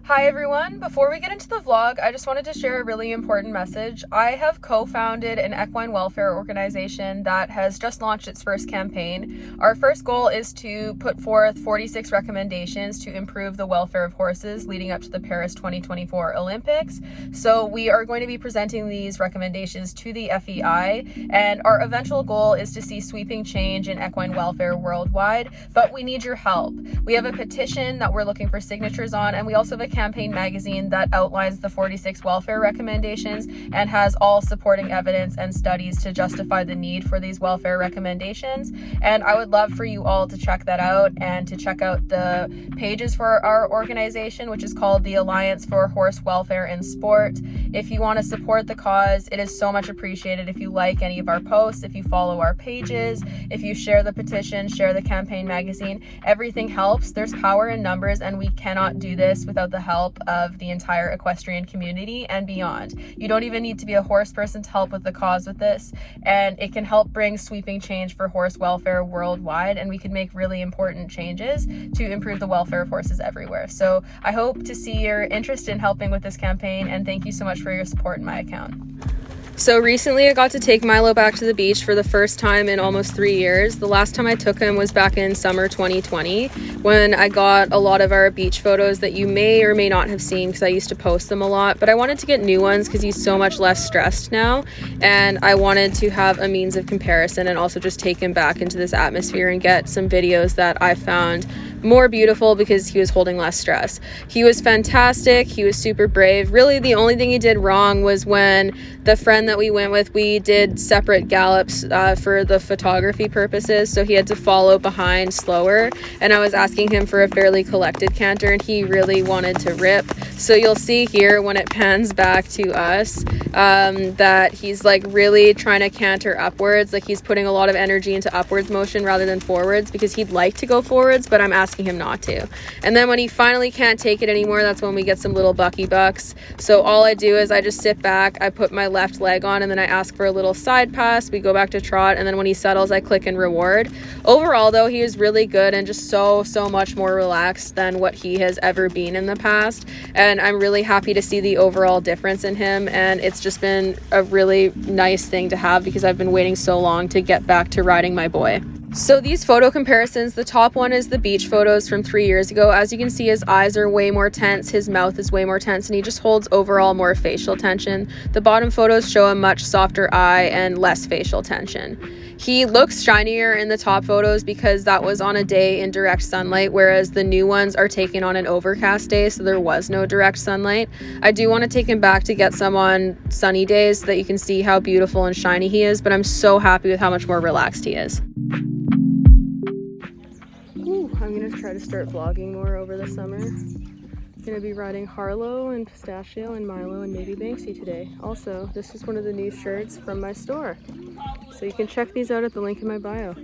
Hi everyone, before we get into the vlog, I just wanted to share a really important message. I have co-founded an equine welfare organization that has just launched its first campaign. Our first goal is to put forth 46 recommendations to improve the welfare of horses leading up to the Paris 2024 Olympics. So we are going to be presenting these recommendations to the FEI, and our eventual goal is to see sweeping change in equine welfare worldwide, but we need your help. We have a petition that we're looking for signatures on, and we also have a campaign magazine that outlines the 46 welfare recommendations and has all supporting evidence and studies to justify the need for these welfare recommendations. And I would love for you all to check that out and to check out the pages for our organization, which is called the Alliance for Horse Welfare in Sport. If you want to support the cause, it is so much appreciated if you like any of our posts, if you follow our pages, if you share the petition, share the campaign magazine. Everything helps. There's power in numbers, and we cannot do this without the help of the entire equestrian community and beyond. You don't even need to be a horse person to help with the cause with this, and it can help bring sweeping change for horse welfare worldwide, and we can make really important changes to improve the welfare of horses everywhere. So I hope to see your interest in helping with this campaign, and thank you so much for your support in my account. So recently I got to take Milo back to the beach for the first time in almost 3 years. The last time I took him was back in summer 2020 when I got a lot of our beach photos that you may or may not have seen because I used to post them a lot, but I wanted to get new ones because he's so much less stressed now, and I wanted to have a means of comparison and also just take him back into this atmosphere and get some videos that I found more beautiful because he was holding less stress. He was fantastic. He was super brave. Really, the only thing he did wrong was when the friend that we went with, we did separate gallops for the photography purposes, so he had to follow behind slower, and I was asking him for a fairly collected canter, and he really wanted to rip. So you'll see here when it pans back to us that he's like really trying to canter upwards, like he's putting a lot of energy into upwards motion rather than forwards because he'd like to go forwards, but I'm asking him not to. And then when he finally can't take it anymore, that's when we get some little bucky bucks. So all I do is I just sit back, I put my left leg on, and then I ask for a little side pass. We go back to trot, and then when he settles, I click and reward. Overall though, he is really good and just so much more relaxed than what he has ever been in the past, and I'm really happy to see the overall difference in him, and it's just been a really nice thing to have because I've been waiting so long to get back to riding my boy. So these photo comparisons, the top one is the beach photos from 3 years ago. As you can see, his eyes are way more tense, his mouth is way more tense, and he just holds overall more facial tension. The bottom photos show a much softer eye and less facial tension. He looks shinier in the top photos because that was on a day in direct sunlight, whereas the new ones are taken on an overcast day, so there was no direct sunlight. I do want to take him back to get some on sunny days so that you can see how beautiful and shiny he is, but I'm so happy with how much more relaxed he is. I'm going to try to start vlogging more over the summer. I'm going to be riding Harlow and Pistachio and Milo and maybe Banksy today. Also, this is one of the new shirts from my store. So you can check these out at the link in my bio.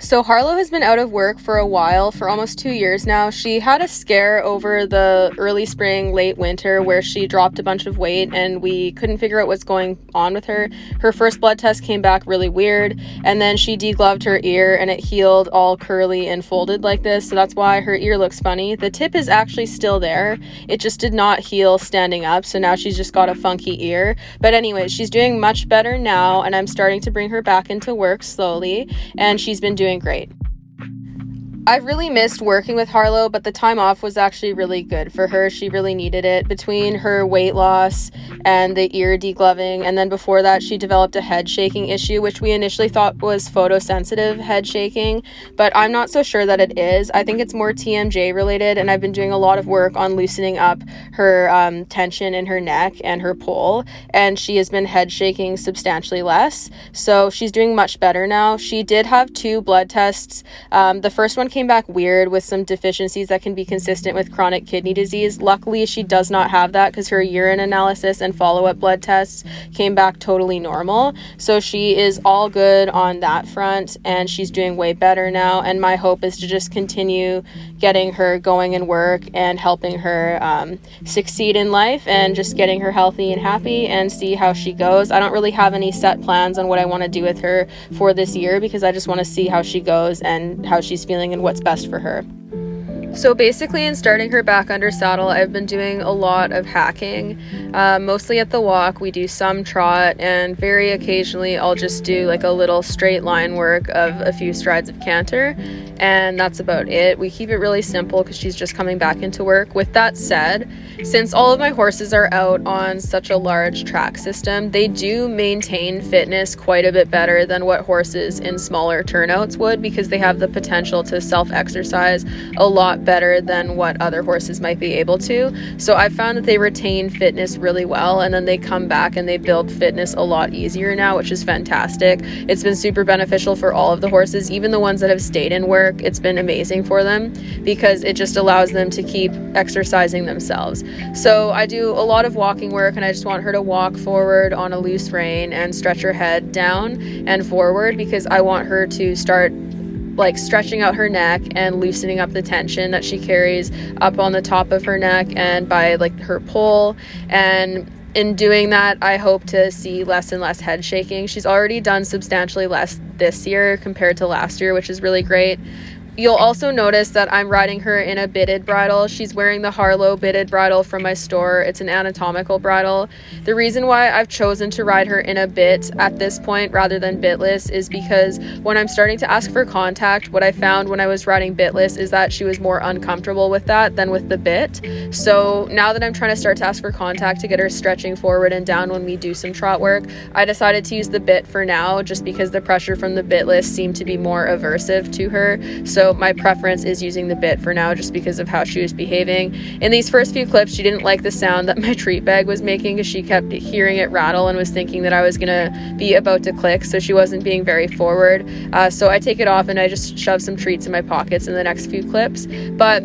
So Harlow has been out of work for a while, for almost 2 years now. She had a scare over the early spring, late winter where she dropped a bunch of weight and we couldn't figure out what's going on with her. Her first blood test came back really weird, and then she degloved her ear and it healed all curly and folded like this, so that's why her ear looks funny. The tip is actually still there. It just did not heal standing up, so now she's just got a funky ear. But anyways, she's doing much better now, and I'm starting to bring her back into work slowly, and she's been doing great. I've really missed working with Harlow, but the time off was actually really good for her. She really needed it. Between her weight loss and the ear degloving, and then before that she developed a head shaking issue, which we initially thought was photosensitive head shaking, but I'm not so sure that it is. I think it's more TMJ related, and I've been doing a lot of work on loosening up her tension in her neck and her poll, and she has been head shaking substantially less, so she's doing much better now. She did have 2 blood tests. The first one came back weird with some deficiencies that can be consistent with chronic kidney disease. Luckily, she does not have that because her urine analysis and follow-up blood tests came back totally normal. So she is all good on that front, and she's doing way better now. And my hope is to just continue getting her going in work and helping her succeed in life and just getting her healthy and happy and see how she goes. I don't really have any set plans on what I want to do with her for this year because I just want to see how she goes and how she's feeling and what's best for her. So basically, in starting her back under saddle, I've been doing a lot of hacking, mostly at the walk. We do some trot, and very occasionally I'll just do like a little straight line work of a few strides of canter, and that's about it. We keep it really simple because she's just coming back into work. With that said, since all of my horses are out on such a large track system, they do maintain fitness quite a bit better than what horses in smaller turnouts would, because they have the potential to self-exercise a lot better than what other horses might be able to. So I've found that they retain fitness really well, and then they come back and they build fitness a lot easier now, which is fantastic. It's been super beneficial for all of the horses, even the ones that have stayed in work. It's been amazing for them because it just allows them to keep exercising themselves. So I do a lot of walking work, and I just want her to walk forward on a loose rein and stretch her head down and forward, because I want her to start like stretching out her neck and loosening up the tension that she carries up on the top of her neck and by like her poll. And in doing that, I hope to see less and less head shaking. She's already done substantially less this year compared to last year, which is really great. You'll also notice that I'm riding her in a bitted bridle. She's wearing the Harlow bitted bridle from my store. It's an anatomical bridle. The reason why I've chosen to ride her in a bit at this point rather than bitless is because when I'm starting to ask for contact, what I found when I was riding bitless is that she was more uncomfortable with that than with the bit. So now that I'm trying to start to ask for contact to get her stretching forward and down when we do some trot work, I decided to use the bit for now, just because the pressure from the bitless seemed to be more aversive to her. So my preference is using the bit for now, just because of how she was behaving. In these first few clips, she didn't like the sound that my treat bag was making because she kept hearing it rattle and was thinking that I was gonna be about to click, so she wasn't being very forward. So I take it off and I just shove some treats in my pockets in the next few clips. But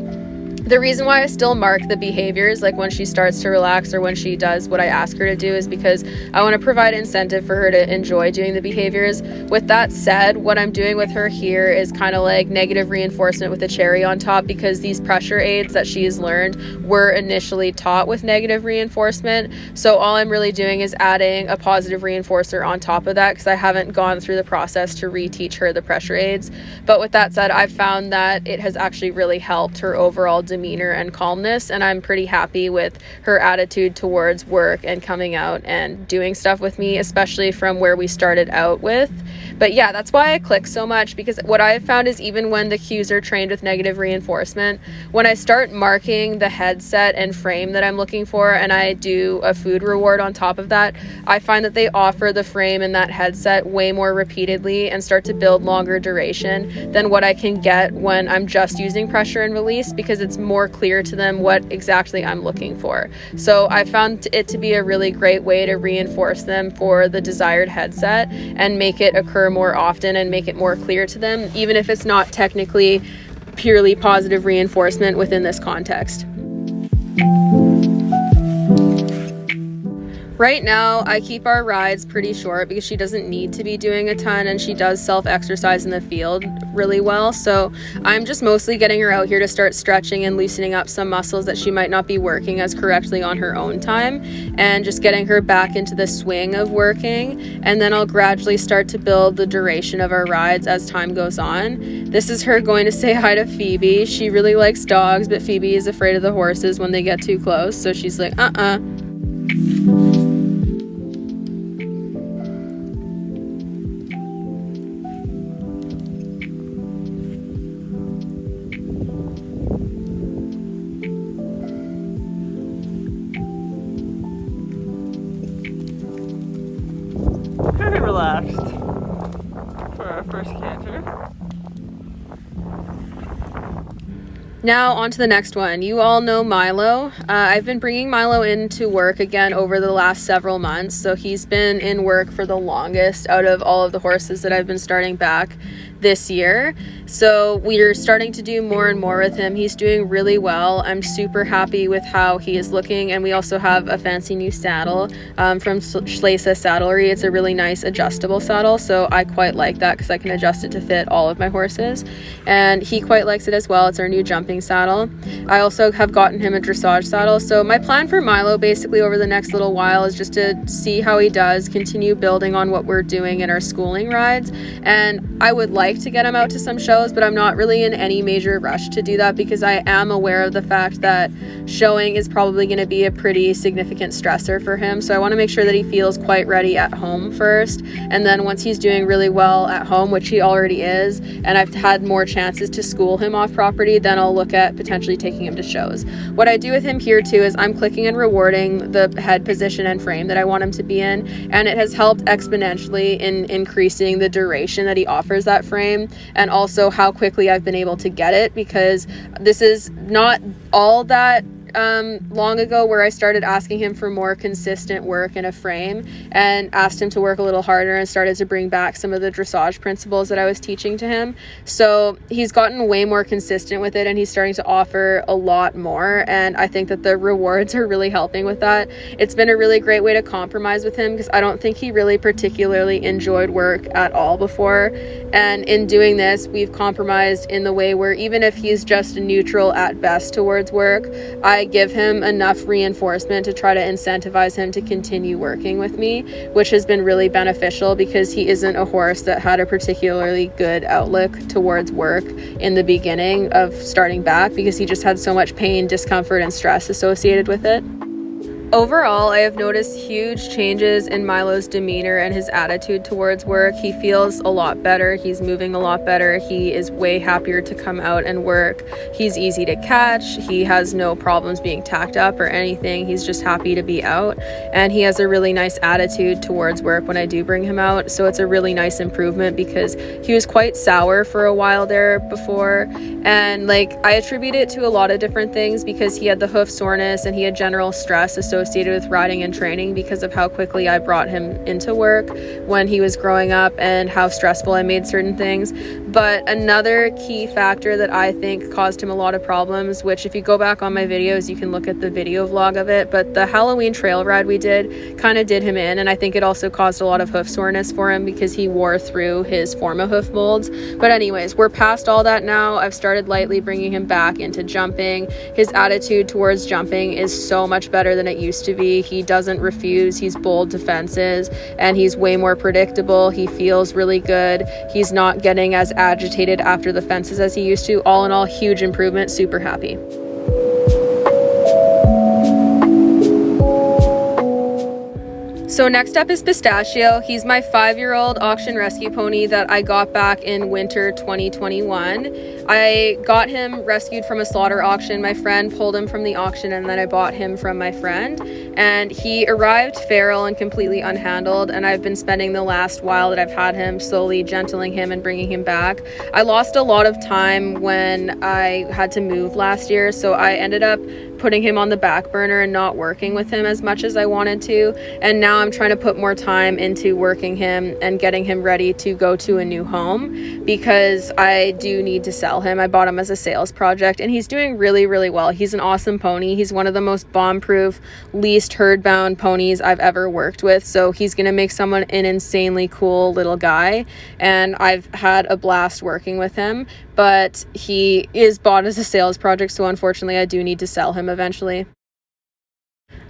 the reason why I still mark the behaviors, like when she starts to relax or when she does what I ask her to do, is because I want to provide incentive for her to enjoy doing the behaviors. With that said, what I'm doing with her here is kind of like negative reinforcement with a cherry on top, because these pressure aids that she has learned were initially taught with negative reinforcement. So all I'm really doing is adding a positive reinforcer on top of that, because I haven't gone through the process to reteach her the pressure aids. But with that said, I've found that it has actually really helped her overall demeanor and calmness, and I'm pretty happy with her attitude towards work and coming out and doing stuff with me, especially from where we started out with. But yeah, that's why I click so much, because what I've found is even when the cues are trained with negative reinforcement, when I start marking the headset and frame that I'm looking for and I do a food reward on top of that, I find that they offer the frame and that headset way more repeatedly and start to build longer duration than what I can get when I'm just using pressure and release, because it's more clear to them what exactly I'm looking for. So I found it to be a really great way to reinforce them for the desired headset and make it occur more often and make it more clear to them, even if it's not technically purely positive reinforcement within this context. Right now, I keep our rides pretty short because she doesn't need to be doing a ton, and she does self-exercise in the field really well. So I'm just mostly getting her out here to start stretching and loosening up some muscles that she might not be working as correctly on her own time, and just getting her back into the swing of working. And then I'll gradually start to build the duration of our rides as time goes on. This is her going to say hi to Phoebe. She really likes dogs, but Phoebe is afraid of the horses when they get too close. So she's like, Very relaxed for our first canter. Now on to the next one. You all know Milo. I've been bringing Milo into work again over the last several months. So he's been in work for the longest out of all of the horses that I've been starting back this year. So we're starting to do more and more with him. He's doing really well. I'm super happy with how he is looking. And we also have a fancy new saddle from Schlesa Saddlery. It's a really nice adjustable saddle. So I quite like that because I can adjust it to fit all of my horses. And he quite likes it as well. It's our new jumping saddle. I also have gotten him a dressage saddle. So my plan for Milo basically over the next little while is just to see how he does, continue building on what we're doing in our schooling rides. And I would like like to get him out to some shows, but I'm not really in any major rush to do that because I am aware of the fact that showing is probably going to be a pretty significant stressor for him. So I want to make sure that he feels quite ready at home first, and then once he's doing really well at home, which he already is, and I've had more chances to school him off property, then I'll look at potentially taking him to shows. What I do with him here too is I'm clicking and rewarding the head position and frame that I want him to be in, and it has helped exponentially in increasing the duration that he offers that frame, and also how quickly I've been able to get it, because this is not all that long ago where I started asking him for more consistent work in a frame and asked him to work a little harder and started to bring back some of the dressage principles that I was teaching to him. So he's gotten way more consistent with it, and he's starting to offer a lot more, and I think that the rewards are really helping with that. It's been a really great way to compromise with him because I don't think he really particularly enjoyed work at all before, and in doing this we've compromised in the way where even if he's just neutral at best towards work, I give him enough reinforcement to try to incentivize him to continue working with me, which has been really beneficial because he isn't a horse that had a particularly good outlook towards work in the beginning of starting back because he just had so much pain, discomfort, and stress associated with it. Overall, I have noticed huge changes in Milo's demeanor and his attitude towards work. He feels a lot better. He's moving a lot better. He is way happier to come out and work. He's easy to catch. He has no problems being tacked up or anything. He's just happy to be out. And he has a really nice attitude towards work when I do bring him out. So it's a really nice improvement because he was quite sour for a while there before. And I attribute it to a lot of different things because he had the hoof soreness and he had general stress associated with riding and training because of how quickly I brought him into work when he was growing up and how stressful I made certain things. But another key factor that I think caused him a lot of problems, which if you go back on my videos, you can look at the video vlog of it, but the Halloween trail ride we did kind of did him in, and I think it also caused a lot of hoof soreness for him because he wore through his Forma hoof molds. But anyways, we're past all that now. I've started lightly bringing him back into jumping. His attitude towards jumping is so much better than it used to be. He doesn't refuse. He's bold to fences, and he's way more predictable. He feels really good. He's not getting as agitated after the fences as he used to. All in all, huge improvement. Super happy. So next up is Pistachio. He's my 5-year-old auction rescue pony that I got back in winter 2021. I got him rescued from a slaughter auction. My friend pulled him from the auction, and then I bought him from my friend. And he arrived feral and completely unhandled, and I've been spending the last while that I've had him slowly gentling him and bringing him back. I lost a lot of time when I had to move last year, so I ended up putting him on the back burner and not working with him as much as I wanted to. And now I'm trying to put more time into working him and getting him ready to go to a new home because I do need to sell him. I bought him as a sales project, and he's doing really, really well. He's an awesome pony. He's one of the most bomb-proof, least herd-bound ponies I've ever worked with. So he's going to make someone an insanely cool little guy. And I've had a blast working with him, but he is bought as a sales project. So unfortunately, I do need to sell him eventually.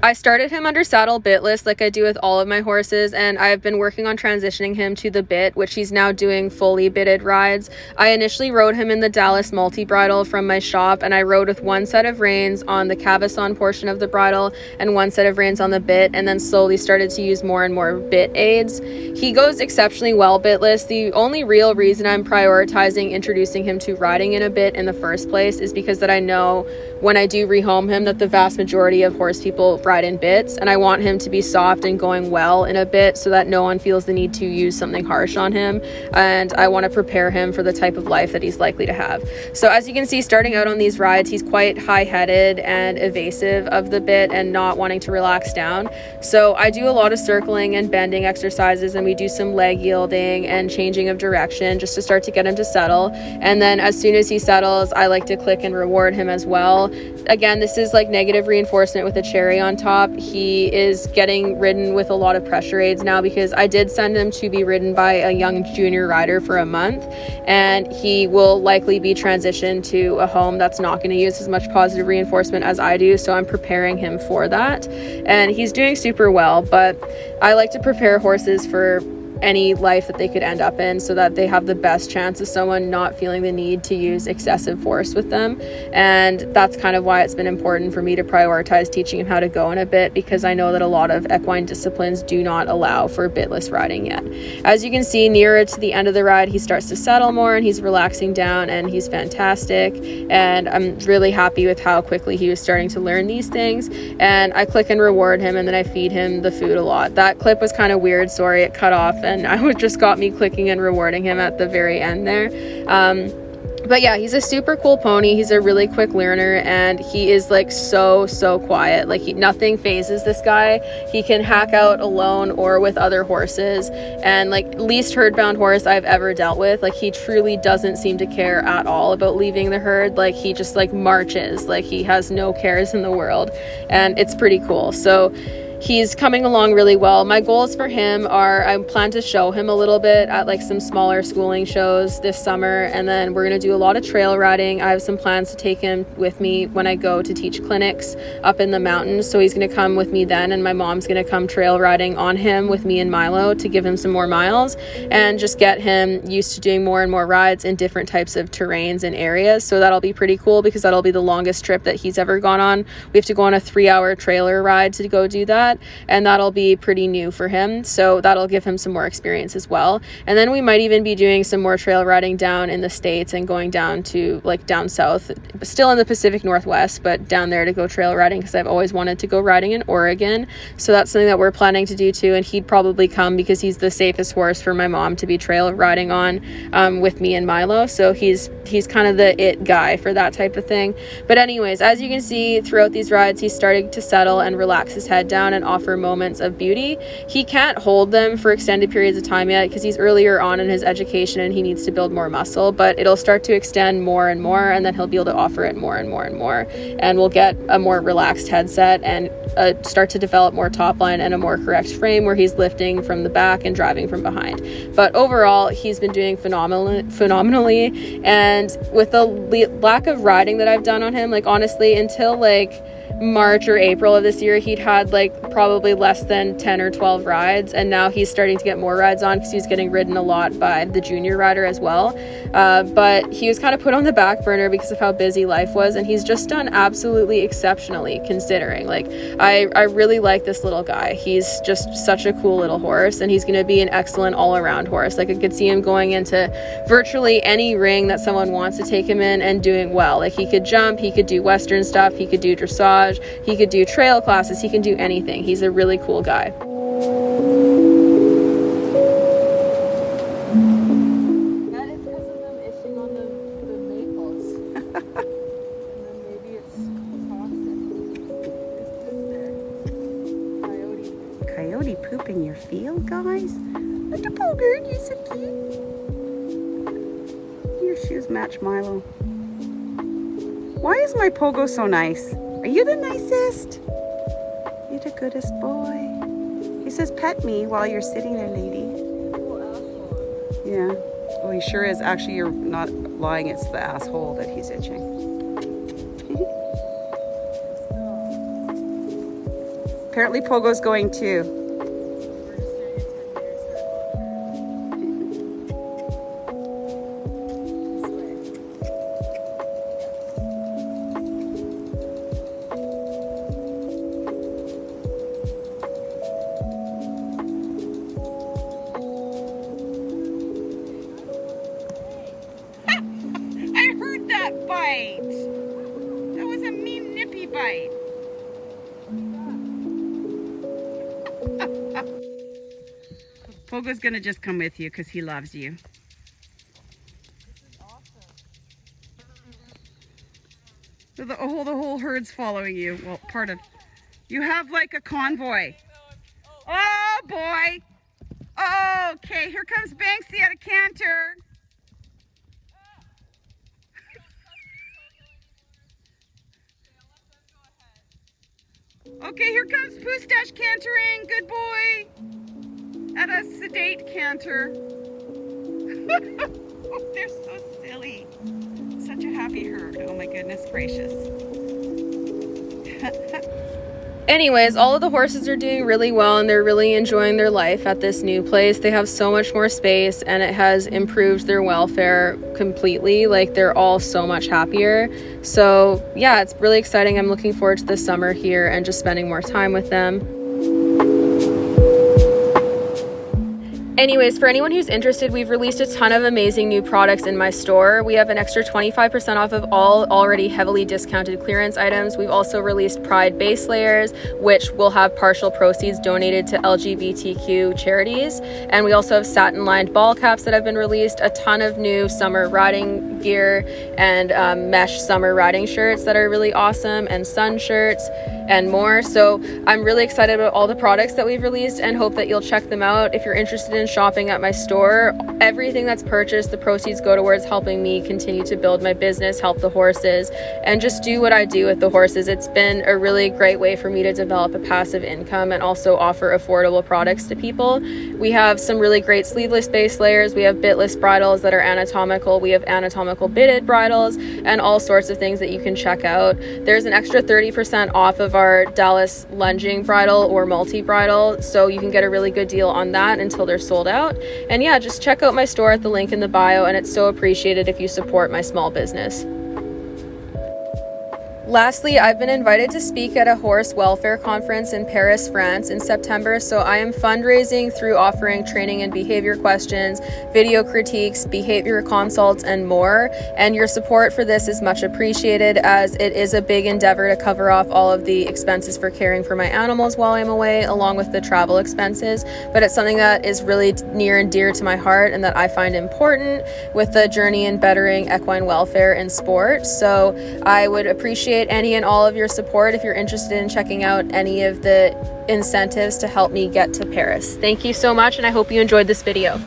I started him under saddle bitless like I do with all of my horses, and I've been working on transitioning him to the bit, which he's now doing fully bitted rides. I initially rode him in the Dallas multi-bridle from my shop, and I rode with one set of reins on the cavesson portion of the bridle and one set of reins on the bit, and then slowly started to use more and more bit aids. He goes exceptionally well bitless. The only real reason I'm prioritizing introducing him to riding in a bit in the first place is because that I know when I do rehome him that the vast majority of horse people ride in bits, and I want him to be soft and going well in a bit so that no one feels the need to use something harsh on him, and I want to prepare him for the type of life that he's likely to have. So as you can see, starting out on these rides, he's quite high-headed and evasive of the bit and not wanting to relax down. So I do a lot of circling and bending exercises, and we do some leg yielding and changing of direction just to start to get him to settle. And then as soon as he settles, I like to click and reward him as well. Again, this is like negative reinforcement with a cherry on top. He is getting ridden with a lot of pressure aids now because I did send him to be ridden by a young junior rider for a month, and he will likely be transitioned to a home that's not going to use as much positive reinforcement as I do, so I'm preparing him for that. And he's doing super well, but I like to prepare horses for any life that they could end up in, so that they have the best chance of someone not feeling the need to use excessive force with them. And that's kind of why it's been important for me to prioritize teaching him how to go in a bit, because I know that a lot of equine disciplines do not allow for bitless riding yet. As you can see, nearer to the end of the ride, he starts to settle more and he's relaxing down, and he's fantastic. And I'm really happy with how quickly he was starting to learn these things. And I click and reward him, and then I feed him the food a lot. That clip was kind of weird, sorry, it cut off, and I just got me clicking and rewarding him at the very end there. But yeah, he's a super cool pony. He's a really quick learner, and he is like so quiet. Like nothing phases this guy. He can hack out alone or with other horses, and like least herd-bound horse I've ever dealt with. Like he truly doesn't seem to care at all about leaving the herd. Like he just like marches. Like he has no cares in the world, and it's pretty cool. So he's coming along really well. My goals for him are, I plan to show him a little bit at like some smaller schooling shows this summer, and then we're going to do a lot of trail riding. I have some plans to take him with me when I go to teach clinics up in the mountains, so he's going to come with me then, and my mom's going to come trail riding on him with me and Milo to give him some more miles and just get him used to doing more and more rides in different types of terrains and areas. So that'll be pretty cool, because that'll be the longest trip that he's ever gone on. We have to go on a 3-hour trailer ride to go do that, and that'll be pretty new for him, so that'll give him some more experience as well. And then we might even be doing some more trail riding down in the States and going down to like down south, still in the Pacific Northwest, but down there to go trail riding, because I've always wanted to go riding in Oregon. So that's something that we're planning to do too, and he'd probably come because he's the safest horse for my mom to be trail riding on with me and Milo. So he's kind of the it guy for that type of thing. But anyways, as you can see throughout these rides, he's starting to settle and relax his head down and offer moments of beauty. He can't hold them for extended periods of time yet, because he's earlier on in his education and he needs to build more muscle, but it'll start to extend more and more, and then he'll be able to offer it more and more and more, and we'll get a more relaxed headset and start to develop more top line and a more correct frame where he's lifting from the back and driving from behind. But overall, he's been doing phenomenally, and with the lack of riding that I've done on him, like honestly, until like March or April of this year, he'd had like probably less than 10 or 12 rides, and now he's starting to get more rides on because he's getting ridden a lot by the junior rider as well. But he was kind of put on the back burner because of how busy life was, and he's just done absolutely exceptionally, considering. Like I really like this little guy. He's just such a cool little horse, and he's going to be an excellent all-around horse. Like I could see him going into virtually any ring that someone wants to take him in and doing well. Like he could jump, he could do Western stuff, he could do dressage, he could do trail classes, he can do anything. He's a really cool guy. That is because of them itching on the maples. And then maybe it's toxic. Coyote poop in your field, guys? Little poker, you're so cute. Your shoes match Milo. Why is my Pogo so nice? Are you the nicest? You're the goodest boy. He says, pet me while you're sitting there, lady. Yeah. Oh, he sure is. Actually, you're not lying. It's the asshole that he's itching. Apparently, Pogo's going too. Bite. That was a mean nippy bite. Pogo's gonna just come with you because he loves you. This is awesome. So the whole herd's following you. Well, part of. You have like a convoy. Oh boy. Oh, okay, here comes Banksy at a canter. Okay, here comes Poostache cantering. Good boy. At a sedate canter. Oh, they're so silly. Such a happy herd. Oh my goodness gracious. Anyways, all of the horses are doing really well and they're really enjoying their life at this new place. They have so much more space and it has improved their welfare completely. Like, they're all so much happier. So yeah, it's really exciting. I'm looking forward to the summer here and just spending more time with them. Anyways, for anyone who's interested, we've released a ton of amazing new products in my store. We have an extra 25% off of all already heavily discounted clearance items. We've also released Pride base layers, which will have partial proceeds donated to LGBTQ charities. And we also have satin lined ball caps that have been released, a ton of new summer riding gear and mesh summer riding shirts that are really awesome, and sun shirts and more. So I'm really excited about all the products that we've released and hope that you'll check them out. If you're interested in shopping at my store, everything that's purchased, the proceeds go towards helping me continue to build my business, help the horses, and just do what I do with the horses. It's been a really great way for me to develop a passive income and also offer affordable products to people. We have some really great sleeveless base layers. We have bitless bridles that are anatomical. We have anatomical bitted bridles and all sorts of things that you can check out. There's an extra 30% off of our Dallas lunging bridle or multi-bridle, so you can get a really good deal on that until they're sold out. And yeah, just check out my store at the link in the bio, and it's so appreciated if you support my small business. Lastly, I've been invited to speak at a horse welfare conference in Paris, France in September, so I am fundraising through offering training and behavior questions, video critiques, behavior consults, and more. And your support for this is much appreciated, as it is a big endeavor to cover off all of the expenses for caring for my animals while I'm away, along with the travel expenses. But it's something that is really near and dear to my heart and that I find important with the journey in bettering equine welfare in sport. So I would appreciate any and all of your support if you're interested in checking out any of the incentives to help me get to Paris. Thank you so much, and I hope you enjoyed this video.